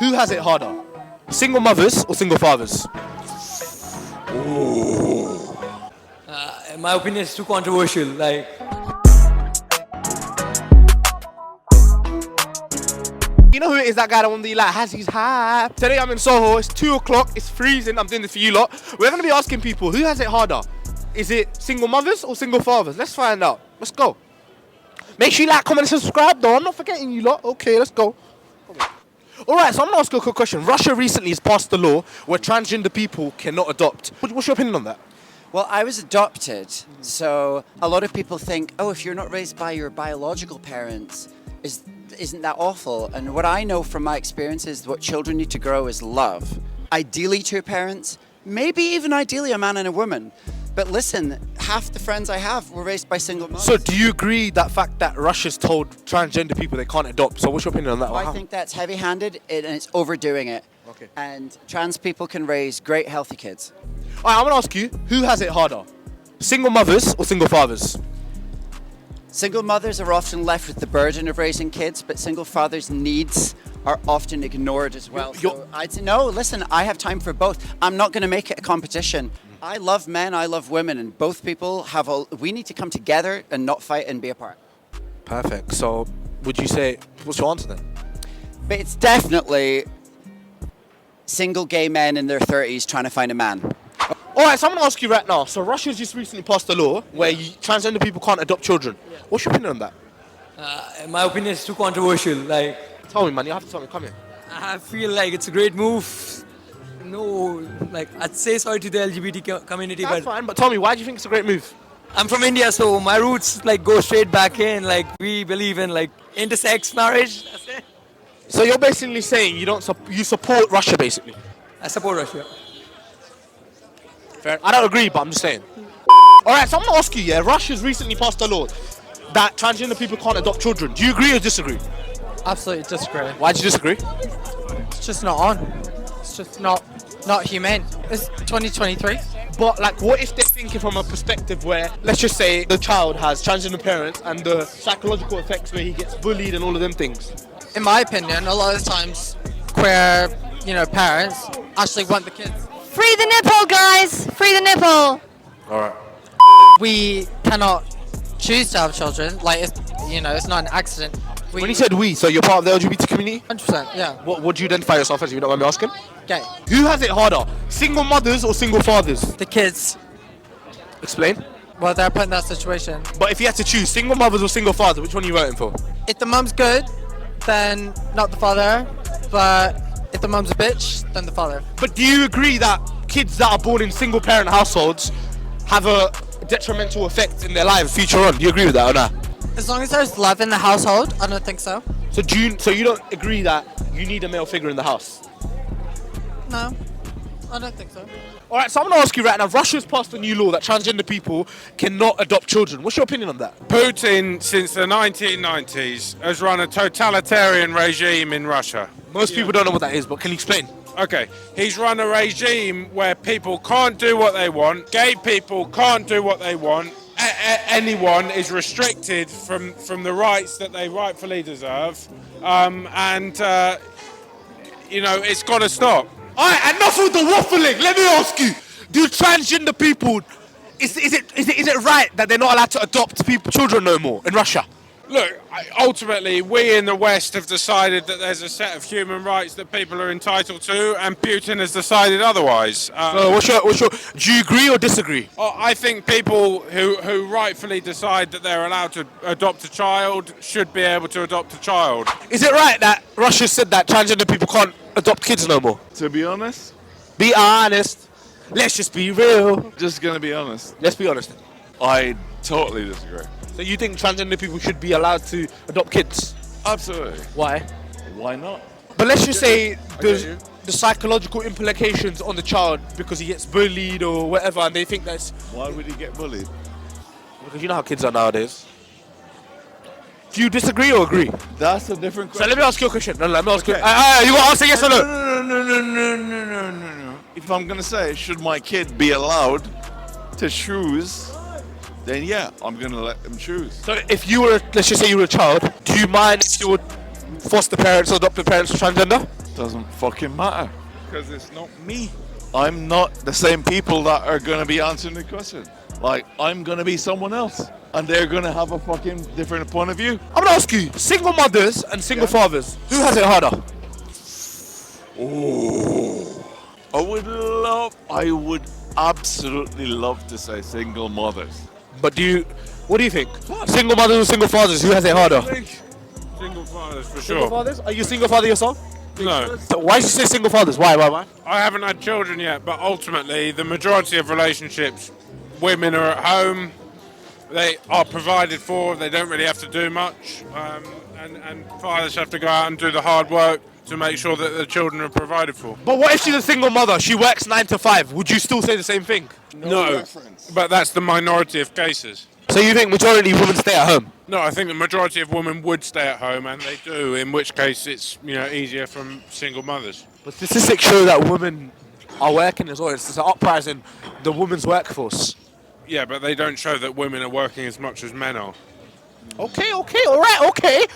Who has it harder? Single mothers or single fathers? In my opinion, it's too controversial. Like, You know who it is, that guy that won the hazzyhypes? Today I'm in Soho, it's 2 o'clock, it's freezing, I'm doing this for you lot. We're going to be asking people, who has it harder? Is it single mothers or single fathers? Let's find out. Let's go. Make sure you like, comment, and subscribe though. I'm not forgetting you lot. Okay, let's go. Alright, so I'm going to ask you a quick question. Russia recently has passed a law where transgender people cannot adopt. What's your opinion on that? Well, I was adopted, so a lot of people think, oh, if you're not raised by your biological parents, isn't that awful? And what I know from my experience is what children need to grow is love. Ideally two parents, maybe even ideally a man and a woman. But listen, half the friends I have were raised by single mothers. So do you agree that fact that Russia's told transgender people they can't adopt? So what's your opinion on that? I think that's heavy-handed and it's overdoing it. Okay. And trans people can raise great, healthy kids. Alright, I'm going to ask you, who has it harder? Single mothers or single fathers? Single mothers are often left with the burden of raising kids, but single fathers' needs are often ignored as well. So I'd say, no, listen, I have time for both. I'm not going to make it a competition. I love men, I love women, and both people we need to come together and not fight and be apart. Perfect. So would you say, what's your answer then? But it's definitely single gay men in their 30s trying to find a man. Alright, so I'm going to ask you right now. So Russia's just recently passed a law where transgender people can't adopt children. Yeah. What's your opinion on that? in my opinion, it's too controversial. Like, Tell me, man. You have to tell me. Come here. I feel like it's a great move. No, like, I'd say sorry to the LGBT community, That's but fine, but tell me, why do you think it's a great move? I'm from India, so my roots like go straight back in. Like, we believe in like intersex marriage. That's it. So you're basically saying you support Russia, basically? I support Russia. Fair. I don't agree, but I'm just saying. Alright, so I'm going to ask you, yeah, Russia's recently passed a law that transgender people can't adopt children. Do you agree or disagree? Absolutely disagree. Why do you disagree? It's just not on. It's just not humane. It's 2023. But like, what if they're thinking from a perspective where, let's just say, the child has transgender parents and the psychological effects where he gets bullied and all of them things? In my opinion, a lot of times, queer, parents actually want the kids. Free the nipple, guys! Free the nipple! Alright. We cannot choose to have children. Like, it's not an accident. When you said we, so you're part of the LGBT community? 100%, yeah. What do you identify yourself as, if you don't mind me asking? Gay. Who has it harder? Single mothers or single fathers? The kids, Explain. well, they're put in that situation. But if you had to choose single mothers or single fathers, which one are you voting for? If the mum's good, then not the father. But if the mum's a bitch, then the father. But do you agree that kids that are born in single parent households have a detrimental effect in their lives future on? Do you agree with that or not? As long as there's love in the household, I don't think so. So you don't agree that you need a male figure in the house? No, I don't think so. Alright, so I'm going to ask you right now, Russia's passed a new law that transgender people cannot adopt children. What's your opinion on that? Putin, since the 1990s, has run a totalitarian regime in Russia. Most people don't know what that is, but can you explain? Okay, he's run a regime where people can't do what they want, gay people can't do what they want, anyone is restricted from the rights that they rightfully deserve, it's got to stop. Alright, enough with the waffling. Let me ask you, do transgender people, is it right that they're not allowed to adopt children no more in Russia? Look, ultimately, we in the West have decided that there's a set of human rights that people are entitled to, and Putin has decided otherwise. Do you agree or disagree? I think people who rightfully decide that they're allowed to adopt a child should be able to adopt a child. Is it right that Russia said that transgender people can't adopt kids no more? To be honest, Be honest. Let's just be real. just gonna be honest, Let's be honest. I totally disagree. So you think transgender people should be allowed to adopt kids? Absolutely. Why? Why not? But let's just say get you. the psychological implications on the child because he gets bullied or whatever, and they think that's Why would he get bullied? because you know how kids are nowadays. Do you disagree or agree? That's a different So question. let me ask you a question. No, let me ask you. Okay. You got to answer yes or no. No. If I'm gonna say, should my kid be allowed to choose, then yeah, I'm gonna let them choose. So if you were, let's just say you were a child, do you mind if you would foster parents or adoptive parents for transgender? Doesn't fucking matter. Because it's not me. I'm not the same people that are going to be answering the question. Like, I'm going to be someone else. And they're going to have a fucking different point of view. I'm gonna ask you, single mothers and single fathers, who has it harder? Oh. I would absolutely love to say single mothers. But what do you think? Single mothers or single fathers, who has it harder? Single fathers for Single sure. fathers? Are you a single father yourself? No. So why did you say single fathers? Why? I haven't had children yet, but ultimately, the majority of relationships, women are at home, they are provided for, they don't really have to do much, and fathers have to go out and do the hard work to make sure that the children are provided for. But what if she's a single mother? She works 9 to 5. Would you still say the same thing? No, but that's the minority of cases. So you think majority of women stay at home? No, I think the majority of women would stay at home, and they do, in which case it's easier from single mothers. But statistics show that women are working as well. It's an uprising the women's workforce. Yeah, but they don't show that women are working as much as men are. Okay, all right, okay.